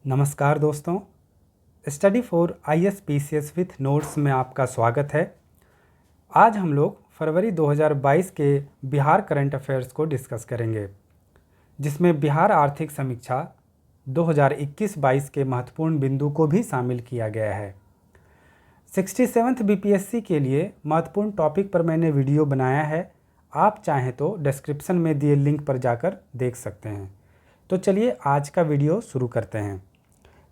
नमस्कार दोस्तों, study for ISPCS with notes में आपका स्वागत है। आज हम लोग फरवरी 2022 के बिहार करंट अफेयर्स को डिस्कस करेंगे, जिसमें बिहार आर्थिक समीक्षा 2021-22 के महत्वपूर्ण बिंदु को भी शामिल किया गया है। 67th BPSC के लिए महत्वपूर्ण टॉपिक पर मैंने वीडियो बनाया है, आप चाहें तो डिस्क्रिप्शन में दिए लिंक पर जाकर देख सकते हैं। तो चलिए आज का वीडियो शुरू करते हैं।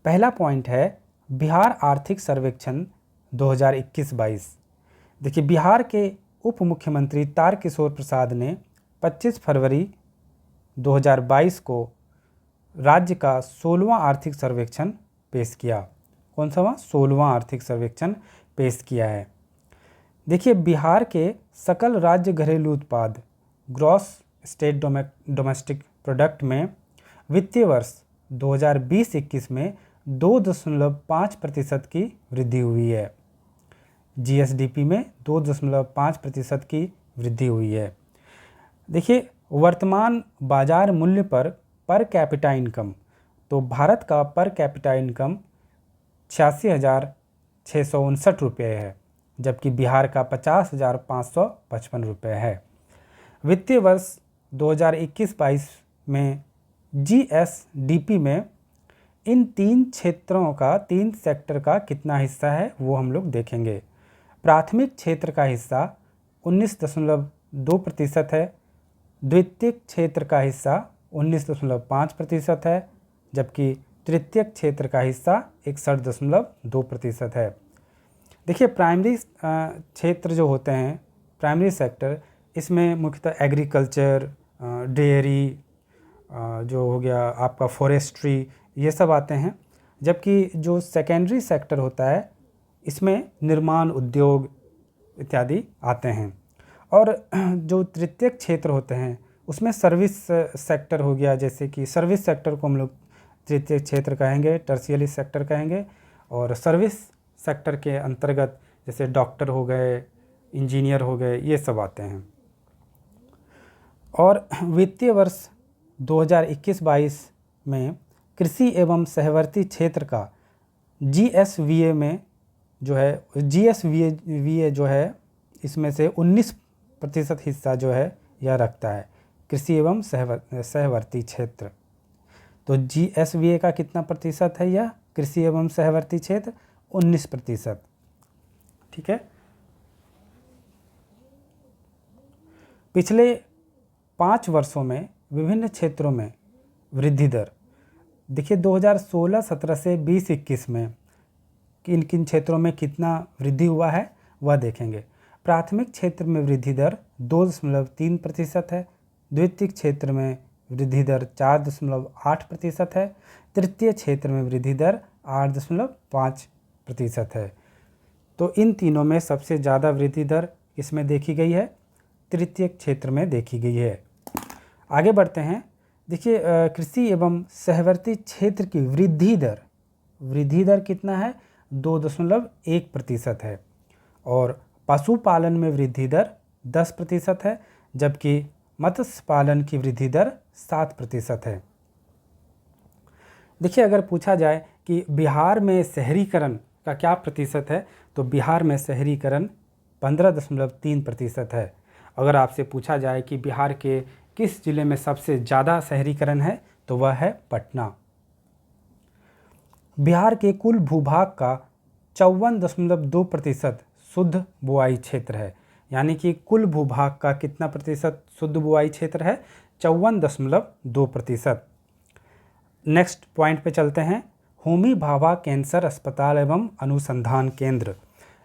पहला पॉइंट है बिहार आर्थिक सर्वेक्षण 2021-22। देखिए, बिहार के उप मुख्यमंत्री तारकिशोर प्रसाद ने 25 फरवरी 2022 को राज्य का 16वां आर्थिक सर्वेक्षण पेश किया। कौन सा? 16वां आर्थिक सर्वेक्षण पेश किया है। देखिए, बिहार के सकल राज्य घरेलू उत्पाद ग्रॉस स्टेट डोमेस्टिक प्रोडक्ट में वित्तीय वर्ष 2020-21 में 2.5% की वृद्धि हुई है। GSDP में 2.5% की वृद्धि हुई है। देखिए, वर्तमान बाजार मूल्य पर कैपिटा इनकम, तो भारत का पर कैपिटा इनकम 86,659 रुपये है, जबकि बिहार का 50,555 रुपये है। वित्तीय वर्ष 2021-22 में GSDP में इन तीन सेक्टर का कितना हिस्सा है वो हम लोग देखेंगे। प्राथमिक क्षेत्र का हिस्सा 19.2% है, द्वितीयक क्षेत्र का हिस्सा 19.5% है, जबकि तृतीयक क्षेत्र का हिस्सा 61.2% है। देखिए, प्राइमरी क्षेत्र जो होते हैं, प्राइमरी सेक्टर, इसमें मुख्यतः एग्रीकल्चर, डेयरी, जो हो गया आपका फॉरेस्ट्री, ये सब आते हैं। जबकि जो सेकेंडरी सेक्टर होता है, इसमें निर्माण उद्योग इत्यादि आते हैं। और जो तृतीयक क्षेत्र होते हैं, उसमें सर्विस सेक्टर हो गया, जैसे कि सर्विस सेक्टर को हम लोग तृतीयक क्षेत्र कहेंगे, टर्शियरी सेक्टर कहेंगे। और सर्विस सेक्टर के अंतर्गत जैसे डॉक्टर हो गए, इंजीनियर हो गए, ये सब आते हैं। और वित्तीय वर्ष 2021-22 में कृषि एवं सहवर्ती क्षेत्र का GSVA में जो है GSVA जो है, इसमें से 19% हिस्सा जो है यह रखता है, कृषि एवं सहवर्ती क्षेत्र। तो GSVA का कितना प्रतिशत है? यह कृषि एवं सहवर्ती क्षेत्र 19%। ठीक है। पिछले 5 वर्षों में विभिन्न क्षेत्रों में वृद्धि दर, देखिए 2016-17 से 20-21 में किन किन क्षेत्रों में कितना वृद्धि हुआ है वह देखेंगे। प्राथमिक क्षेत्र में वृद्धि दर 2.3% है, द्वितीयक क्षेत्र में वृद्धि दर 4.8% है, तृतीय क्षेत्र में वृद्धि दर 8.5% है। तो इन तीनों में सबसे ज़्यादा वृद्धि दर इसमें देखी गई है, तृतीयक क्षेत्र में देखी गई है। आगे बढ़ते हैं। देखिए, कृषि एवं सहवर्ती क्षेत्र की वृद्धि दर कितना है? 2.1% है। और पशुपालन में वृद्धि दर 10% है, जबकि मत्स्य पालन की वृद्धि दर 7% है। देखिए, अगर पूछा जाए कि बिहार में शहरीकरण का क्या प्रतिशत है, तो बिहार में शहरीकरण 15.3% है। अगर आपसे पूछा जाए कि बिहार के किस जिले में सबसे ज़्यादा शहरीकरण है, तो वह है पटना। बिहार के कुल भूभाग का 54.2% शुद्ध बुआई क्षेत्र है, यानी कि कुल भूभाग का कितना प्रतिशत शुद्ध बुआई क्षेत्र है? 54.2%। नेक्स्ट पॉइंट पे चलते हैं। होमी भाभा कैंसर अस्पताल एवं अनुसंधान केंद्र,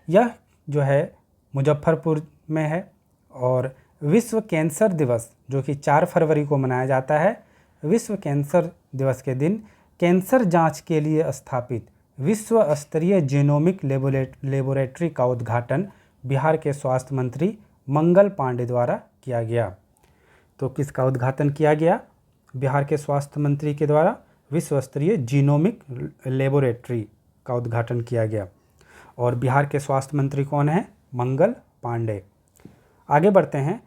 यह जो है मुजफ्फरपुर में है। और विश्व कैंसर दिवस जो कि 4 फरवरी को मनाया जाता है, विश्व कैंसर दिवस के दिन कैंसर जांच के लिए स्थापित विश्व स्तरीय जीनोमिक लेबोरेटरी का उद्घाटन बिहार के स्वास्थ्य मंत्री मंगल पांडे द्वारा किया गया। तो किसका उद्घाटन किया गया? बिहार के स्वास्थ्य मंत्री के द्वारा विश्व स्तरीय जीनोमिक लेबोरेटरी का उद्घाटन किया गया। और बिहार के स्वास्थ्य मंत्री कौन है? मंगल पांडे। आगे बढ़ते हैं।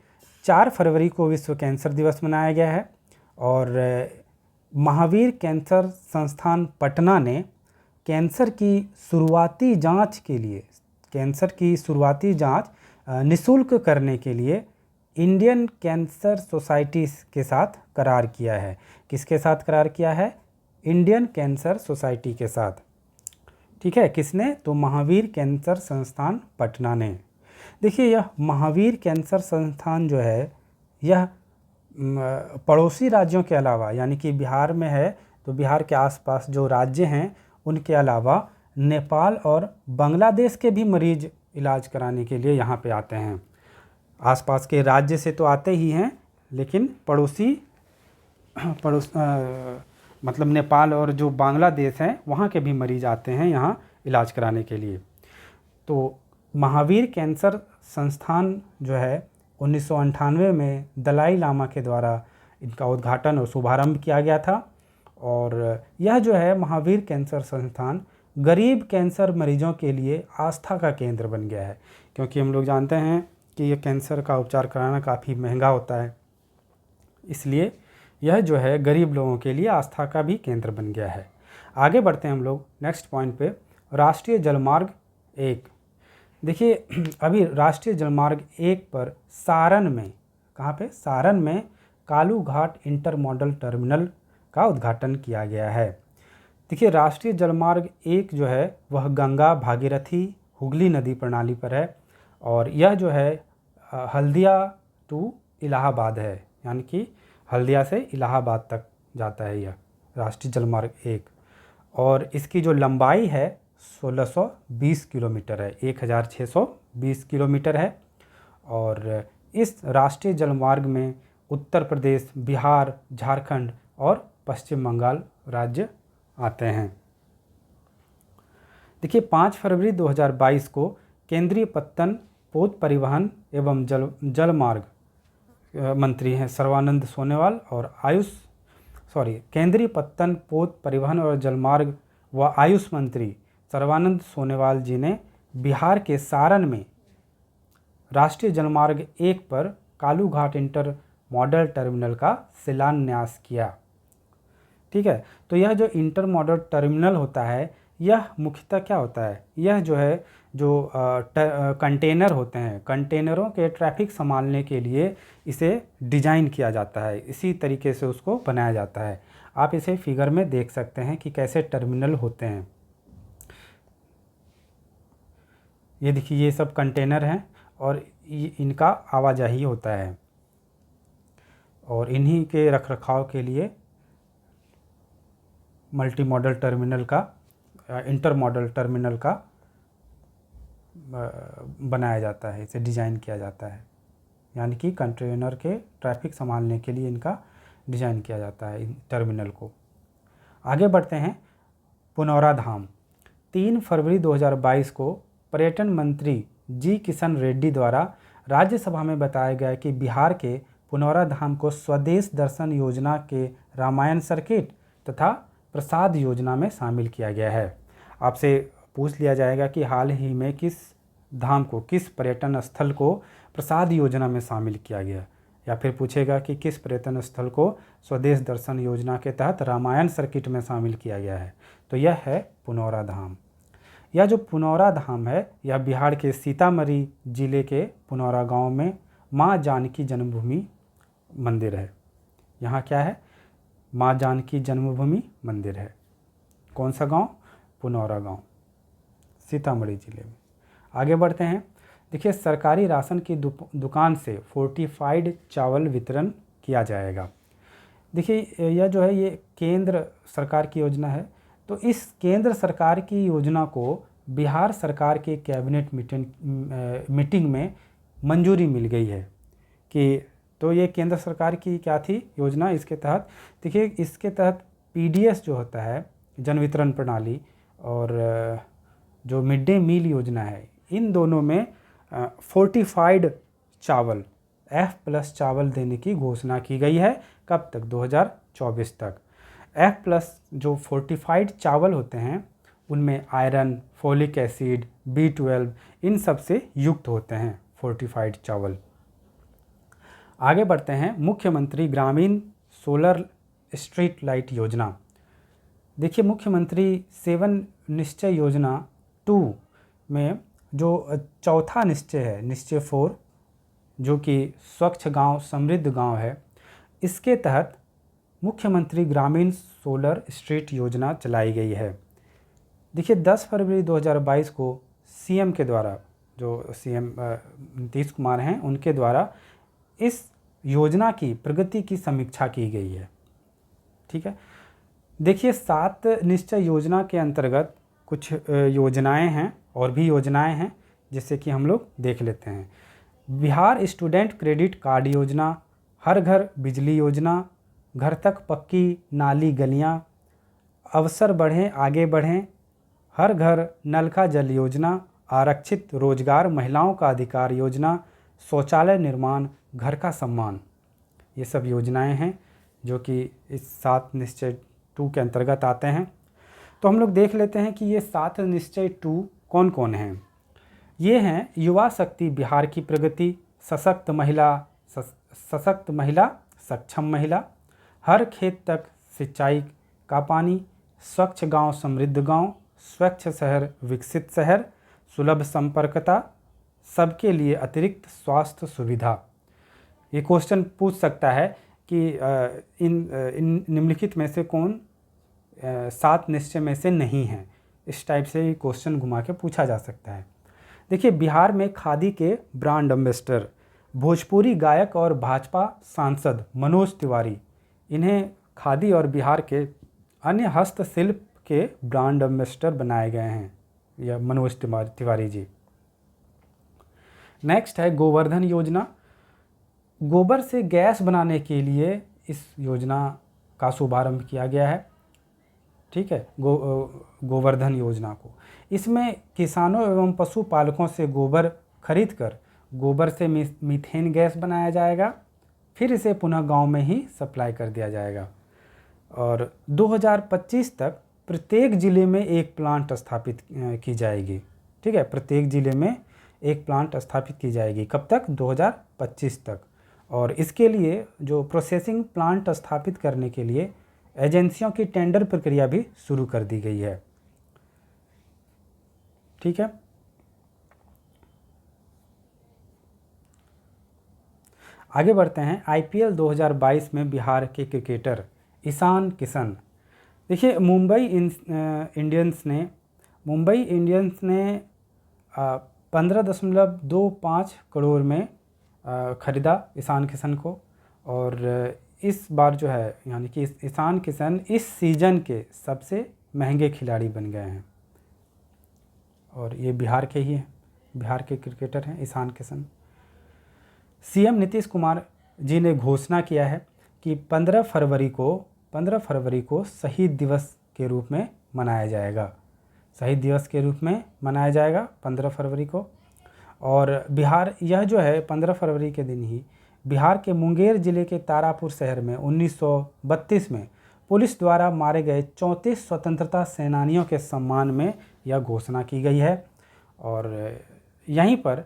4 फरवरी को विश्व कैंसर दिवस मनाया गया है। और महावीर कैंसर संस्थान पटना ने कैंसर की शुरुआती जांच के लिए, कैंसर की शुरुआती जांच निःशुल्क करने के लिए इंडियन कैंसर सोसाइटी के साथ करार किया है। किसके साथ करार किया है? इंडियन कैंसर सोसाइटी के साथ। ठीक है, किसने? तो महावीर कैंसर संस्थान पटना ने। देखिए, यह महावीर कैंसर संस्थान जो है, यह पड़ोसी राज्यों के अलावा, यानी कि बिहार में है तो बिहार के आसपास जो राज्य हैं उनके अलावा नेपाल और बांग्लादेश के भी मरीज इलाज कराने के लिए यहाँ पे आते हैं। आसपास के राज्य से तो आते ही हैं, लेकिन मतलब नेपाल और जो बांग्लादेश हैं वहाँ के भी मरीज आते हैं यहाँ इलाज कराने के लिए। तो महावीर कैंसर संस्थान जो है 1998 में दलाई लामा के द्वारा इनका उद्घाटन और शुभारंभ किया गया था। और यह जो है महावीर कैंसर संस्थान गरीब कैंसर मरीजों के लिए आस्था का केंद्र बन गया है, क्योंकि हम लोग जानते हैं कि यह कैंसर का उपचार कराना काफ़ी महंगा होता है, इसलिए यह जो है गरीब लोगों के लिए आस्था का भी केंद्र बन गया है। आगे बढ़ते हैं हम लोग नेक्स्ट पॉइंट पे, राष्ट्रीय जलमार्ग 1। देखिए, अभी राष्ट्रीय जलमार्ग 1 पर सारण में, कहाँ पे? सारण में कालू घाट इंटरमॉडल टर्मिनल का उद्घाटन किया गया है। देखिए, राष्ट्रीय जलमार्ग 1 जो है वह गंगा, भागीरथी, हुगली नदी प्रणाली पर है और यह जो है हल्दिया टू इलाहाबाद है, यानी कि हल्दिया से इलाहाबाद तक जाता है यह राष्ट्रीय जलमार्ग 1। और इसकी जो लंबाई है 1620 किलोमीटर है, 1620 किलोमीटर है। और इस राष्ट्रीय जलमार्ग में उत्तर प्रदेश, बिहार, झारखंड और पश्चिम बंगाल राज्य आते हैं। देखिए, 5 फरवरी 2022 को केंद्रीय पत्तन, पोत परिवहन एवं जलमार्ग मंत्री हैं सर्बानंद सोनोवाल और केंद्रीय पत्तन, पोत परिवहन और जलमार्ग व आयुष मंत्री सर्बानंद सोनोवाल जी ने बिहार के सारण में राष्ट्रीय जलमार्ग 1 पर कालू घाट इंटर मॉडल टर्मिनल का शिलान्यास किया। ठीक है, तो यह जो इंटर मॉडल टर्मिनल होता है, यह मुख्यतः क्या होता है? यह जो है कंटेनर होते हैं, कंटेनरों के ट्रैफिक संभालने के लिए इसे डिजाइन किया जाता है, इसी तरीके से उसको बनाया जाता है। आप इसे फिगर में देख सकते हैं कि कैसे टर्मिनल होते हैं। ये देखिए, ये सब कंटेनर हैं और इनका आवाजाही होता है और इन्हीं के रखरखाव के लिए मल्टी मॉडल टर्मिनल का, इंटर मॉडल टर्मिनल का बनाया जाता है, इसे डिज़ाइन किया जाता है, यानी कि कंटेनर के ट्रैफिक संभालने के लिए इनका डिज़ाइन किया जाता है इन टर्मिनल को। आगे बढ़ते हैं, पुनौरा धाम। 3 फरवरी 2022 को पर्यटन मंत्री जी किशन रेड्डी द्वारा राज्यसभा में बताया गया कि बिहार के पुनौरा धाम को स्वदेश दर्शन योजना के रामायण सर्किट तथा प्रसाद योजना में शामिल किया गया है। आपसे पूछ लिया जाएगा कि हाल ही में किस धाम को, किस पर्यटन स्थल को प्रसाद योजना में शामिल किया गया, या फिर पूछेगा कि किस पर्यटन स्थल को स्वदेश दर्शन योजना के तहत रामायण सर्किट में शामिल किया गया है, तो यह है पुनौरा धाम। यह जो पुनौरा धाम है, यह बिहार के सीतामढ़ी जिले के पुनौरा गांव में माँ जानकी जन्मभूमि मंदिर है। यहाँ क्या है? माँ जानकी जन्मभूमि मंदिर है। कौन सा गांव? पुनौरा गांव, सीतामढ़ी जिले में। आगे बढ़ते हैं। देखिए, सरकारी राशन की दुकान से फोर्टिफाइड चावल वितरण किया जाएगा। देखिए, यह जो है ये केंद्र सरकार की योजना है, तो इस केंद्र सरकार की योजना को बिहार सरकार के कैबिनेट मीटिंग में मंजूरी मिल गई है कि, तो ये केंद्र सरकार की क्या थी योजना? इसके तहत देखिए, इसके तहत पीडीएस जो होता है, जन वितरण प्रणाली, और जो मिड डे मील योजना है, इन दोनों में फोर्टिफाइड चावल, F+ चावल देने की घोषणा की गई है। कब तक? 2024 तक। F+ जो फोर्टिफाइड चावल होते हैं उनमें आयरन, फोलिक एसिड, B12 इन सब से युक्त होते हैं फोर्टिफाइड चावल। आगे बढ़ते हैं। मुख्यमंत्री ग्रामीण सोलर स्ट्रीट लाइट योजना। देखिए मुख्यमंत्री 7 निश्चय योजना 2 में जो चौथा निश्चय है, निश्चय 4, जो कि स्वच्छ गांव समृद्ध गांव है, इसके तहत मुख्यमंत्री ग्रामीण सोलर स्ट्रीट योजना चलाई गई है। देखिए 10 फरवरी 2022 को सीएम के द्वारा, जो सीएम नीतीश कुमार हैं, उनके द्वारा इस योजना की प्रगति की समीक्षा की गई है। ठीक है, देखिए 7 निश्चय योजना के अंतर्गत कुछ योजनाएं हैं और भी योजनाएं हैं, जिससे कि हम लोग देख लेते हैं। बिहार स्टूडेंट क्रेडिट कार्ड योजना, हर घर बिजली योजना, घर तक पक्की नाली गलियां, अवसर बढ़ें आगे बढ़ें, हर घर नल का जल योजना, आरक्षित रोजगार महिलाओं का अधिकार योजना, शौचालय निर्माण, घर का सम्मान। ये सब योजनाएं हैं जो कि इस 7 निश्चय 2 के अंतर्गत आते हैं। तो हम लोग देख लेते हैं कि ये 7 निश्चय 2 कौन कौन हैं। ये हैं युवा शक्ति बिहार की प्रगति, सशक्त महिला सक्षम महिला, हर खेत तक सिंचाई का पानी, स्वच्छ गांव समृद्ध गांव, स्वच्छ शहर विकसित शहर, सुलभ संपर्कता, सबके लिए अतिरिक्त स्वास्थ्य सुविधा। ये क्वेश्चन पूछ सकता है कि इन निम्नलिखित में से कौन 7 निश्चय में से नहीं है। इस टाइप से क्वेश्चन घुमा के पूछा जा सकता है। देखिए बिहार में खादी के ब्रांड एम्बेसडर, भोजपुरी गायक और भाजपा सांसद मनोज तिवारी, इन्हें खादी और बिहार के अन्य हस्तशिल्प के ब्रांड एम्बेसडर बनाए गए हैं, यह मनोज तिवारी जी। नेक्स्ट है गोवर्धन योजना। गोबर से गैस बनाने के लिए इस योजना का शुभारंभ किया गया है। ठीक है, गोवर्धन योजना को, इसमें किसानों एवं पशुपालकों से गोबर खरीदकर गोबर से मीथेन गैस बनाया जाएगा, फिर इसे पुनः गांव में ही सप्लाई कर दिया जाएगा। और 2025 तक प्रत्येक ज़िले में एक प्लांट स्थापित की जाएगी। ठीक है, प्रत्येक ज़िले में एक प्लांट स्थापित की जाएगी। कब तक? 2025 तक। और इसके लिए जो प्रोसेसिंग प्लांट स्थापित करने के लिए एजेंसियों की टेंडर प्रक्रिया भी शुरू कर दी गई है। ठीक है, आगे बढ़ते हैं। आईपीएल 2022 में बिहार के क्रिकेटर ईशान किशन। देखिए मुंबई इंडियंस ने 15.25 करोड़ में ख़रीदा ईशान किशन को। और इस बार जो है, यानी कि ईशान किशन इस सीज़न के सबसे महंगे खिलाड़ी बन गए हैं। और ये बिहार के ही हैं, बिहार के क्रिकेटर हैं ईशान किशन। सीएम नीतीश कुमार जी ने घोषणा किया है कि 15 फरवरी को शहीद दिवस के रूप में मनाया जाएगा। शहीद दिवस के रूप में मनाया जाएगा 15 फरवरी को। और बिहार, यह जो है 15 फरवरी के दिन ही बिहार के मुंगेर ज़िले के तारापुर शहर में 1932 में पुलिस द्वारा मारे गए 34 स्वतंत्रता सेनानियों के सम्मान में यह घोषणा की गई है। और यहीं पर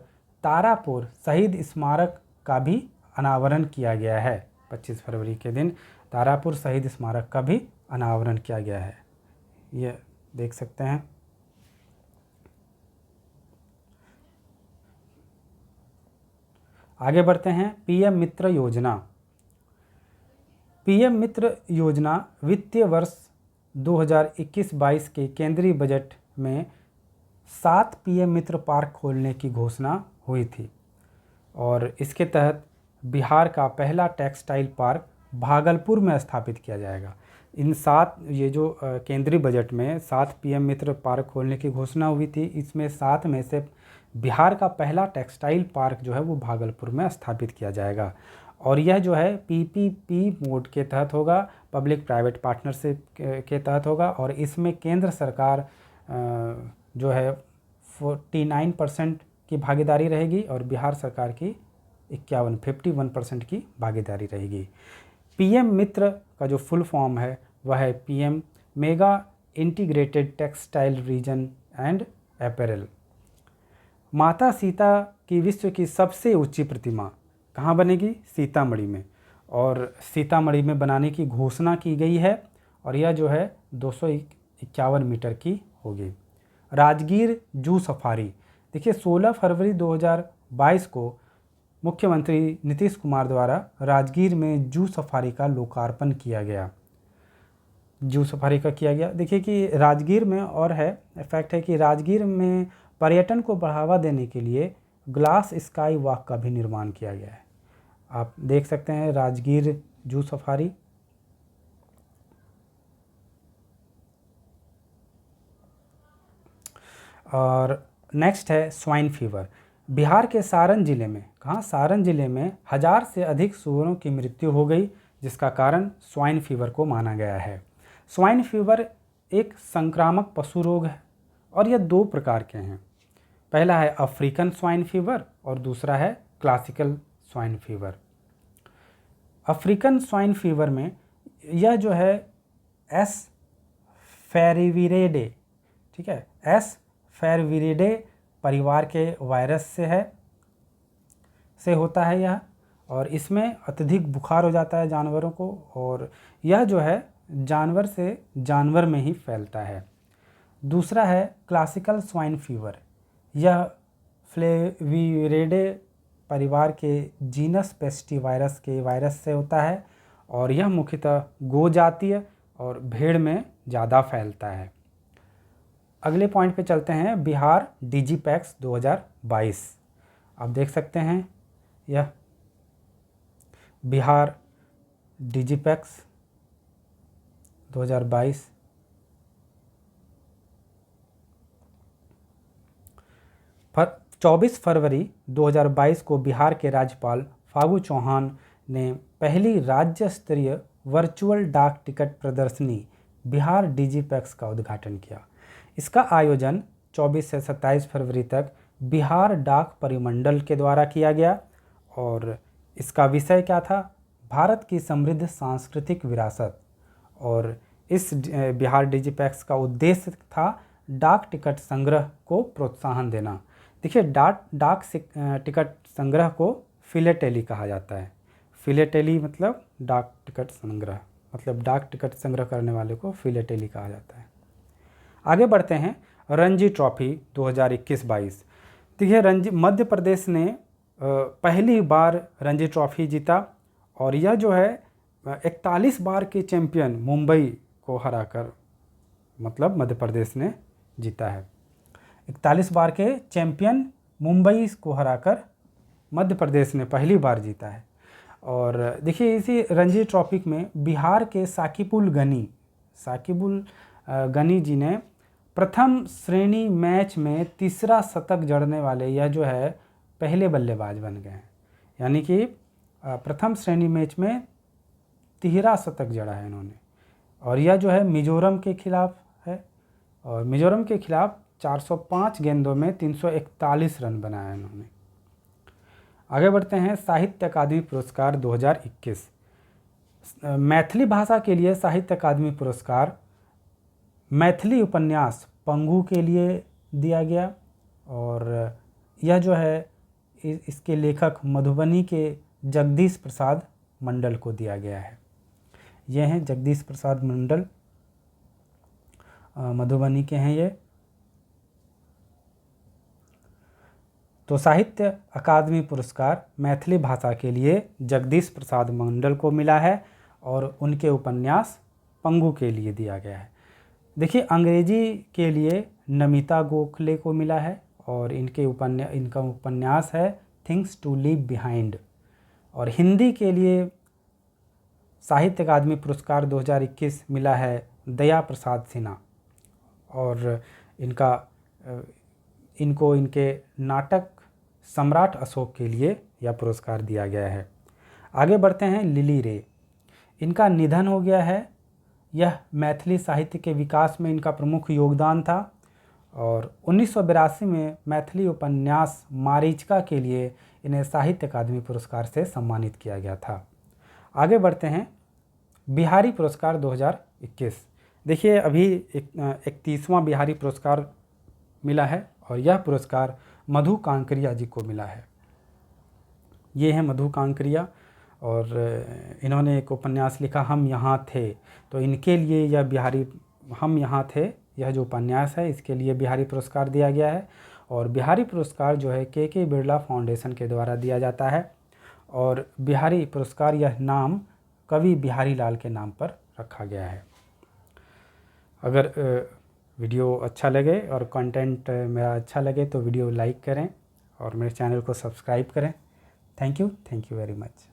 तारापुर शहीद स्मारक का भी अनावरण किया गया है। 25 फरवरी के दिन तारापुर शहीद स्मारक का भी अनावरण किया गया है, ये देख सकते हैं। आगे बढ़ते हैं। पीएम मित्र योजना। पीएम मित्र योजना वित्तीय वर्ष 2021-22 के केंद्रीय बजट में 7 पीएम मित्र पार्क खोलने की घोषणा हुई थी। और इसके तहत बिहार का पहला टेक्सटाइल पार्क भागलपुर में स्थापित किया जाएगा। इन 7, ये जो केंद्रीय बजट में 7 पीएम मित्र पार्क खोलने की घोषणा हुई थी, इसमें 7 में से बिहार का पहला टेक्सटाइल पार्क जो है वो भागलपुर में स्थापित किया जाएगा। और यह जो है पीपीपी मोड के तहत होगा, पब्लिक प्राइवेट पार्टनरशिप के तहत होगा। और इसमें केंद्र सरकार जो है 49% की भागीदारी रहेगी और बिहार सरकार की 51% की भागीदारी रहेगी। पीएम मित्र का जो फुल फॉर्म है वह है PM mega integrated textile reason and apparel. माता सीता की विश्व की सबसे ऊंची प्रतिमा कहाँ बनेगी? सीतामढ़ी में। और सीतामढ़ी में बनाने की घोषणा की गई है और यह जो है 251 मीटर की होगी। राजगीर जू सफारी, देखिए 16 फरवरी 2022 को मुख्यमंत्री नीतीश कुमार द्वारा राजगीर में जू सफारी का लोकार्पण किया गया। जू सफारी का किया गया। देखिए कि राजगीर में और है फैक्ट है कि राजगीर में पर्यटन को बढ़ावा देने के लिए ग्लास स्काई वॉक का भी निर्माण किया गया है। आप देख सकते हैं राजगीर जू सफारी। और नेक्स्ट है स्वाइन फीवर। बिहार के सारण जिले में, कहाँ, सारण जिले में 1000 से अधिक सूअरों की मृत्यु हो गई, जिसका कारण स्वाइन फीवर को माना गया है। स्वाइन फीवर एक संक्रामक पशु रोग है और यह 2 प्रकार के हैं। पहला है अफ्रीकन स्वाइन फीवर और दूसरा है classical swine fever. African swine fever में यह जो है एस फेरिविरेडे, ठीक है, एस फेरिविरेडे परिवार के वायरस से होता है यह, और इसमें अत्यधिक बुखार हो जाता है जानवरों को और यह जो है जानवर से जानवर में ही फैलता है। दूसरा है क्लासिकल स्वाइन फीवर। यह फ्लेविरेडे परिवार के जीनस पेस्टिवायरस के वायरस से होता है और यह मुख्यतः गो जातीय और भेड़ में ज़्यादा फैलता है। अगले पॉइंट पे चलते हैं, बिहार डिजीपैक्स 2022। आप देख सकते हैं यह बिहार डिजीपैक्स 2022। 24 फरवरी 2022 को बिहार के राज्यपाल फागू चौहान ने पहली राज्य स्तरीय वर्चुअल डाक टिकट प्रदर्शनी बिहार डिजीपैक्स का उद्घाटन किया। इसका आयोजन 24 से 27 फरवरी तक बिहार डाक परिमंडल के द्वारा किया गया और इसका विषय क्या था, भारत की समृद्ध सांस्कृतिक विरासत। और इस बिहार डिजीपैक्स का उद्देश्य था डाक टिकट संग्रह को प्रोत्साहन देना। देखिए डाक टिकट संग्रह को फिलेटेली कहा जाता है। फिलेटेली मतलब डाक टिकट संग्रह, मतलब डाक टिकट संग्रह करने वाले को फिलेटेली कहा जाता है। आगे बढ़ते हैं, रणजी ट्रॉफी 2021-22। देखिए मध्य प्रदेश ने पहली बार रणजी ट्रॉफी जीता और यह जो है 41 बार के चैंपियन मुंबई को हराकर, मतलब मध्य प्रदेश ने जीता है। 41 बार के चैंपियन मुंबई को हराकर मध्य प्रदेश ने पहली बार जीता है। और देखिए इसी रणजी ट्रॉफी में बिहार के साकिबुल गनी जी ने प्रथम श्रेणी मैच में तीसरा शतक जड़ने वाले यह जो है पहले बल्लेबाज बन गए हैं। यानी कि प्रथम श्रेणी मैच में तिहरा शतक जड़ा है इन्होंने और यह जो है मिजोरम के खिलाफ है और मिजोरम के खिलाफ 405 गेंदों में 341 रन बनाया इन्होंने। आगे बढ़ते हैं, साहित्य अकादमी पुरस्कार 2021। मैथिली भाषा के लिए साहित्य अकादमी पुरस्कार मैथिली उपन्यास पंगु के लिए दिया गया और यह जो है इसके लेखक मधुबनी के जगदीश प्रसाद मंडल को दिया गया है। ये हैं जगदीश प्रसाद मंडल, मधुबनी के हैं ये। तो साहित्य अकादमी पुरस्कार मैथिली भाषा के लिए जगदीश प्रसाद मंडल को मिला है और उनके उपन्यास पंगु के लिए दिया गया है। देखिए अंग्रेजी के लिए नमिता गोखले को मिला है और इनका उपन्यास है थिंग्स टू लीव बिहाइंड। और हिंदी के लिए साहित्य अकादमी पुरस्कार 2021 मिला है दया प्रसाद सिन्हा और इनको इनके नाटक सम्राट अशोक के लिए यह पुरस्कार दिया गया है। आगे बढ़ते हैं, लिली रे, इनका निधन हो गया है। यह मैथिली साहित्य के विकास में इनका प्रमुख योगदान था और 1982 में मैथिली उपन्यास मारीचिका के लिए इन्हें साहित्य अकादमी पुरस्कार से सम्मानित किया गया था। आगे बढ़ते हैं, बिहारी पुरस्कार 2021। देखिए अभी 31वां बिहारी पुरस्कार मिला है और यह पुरस्कार मधु कांकरिया जी को मिला है। ये हैं मधु कांकरिया और इन्होंने एक उपन्यास लिखा हम यहाँ थे, तो इनके लिए यह बिहारी हम यहाँ थे यह जो उपन्यास है इसके लिए बिहारी पुरस्कार दिया गया है। और बिहारी पुरस्कार जो है के बिरला फाउंडेशन के द्वारा दिया जाता है। और बिहारी पुरस्कार यह नाम कवि बिहारी लाल के नाम पर रखा गया है। अगर वीडियो अच्छा लगे और कंटेंट मेरा अच्छा लगे तो वीडियो लाइक करें और मेरे चैनल को सब्सक्राइब करें। Thank you very much.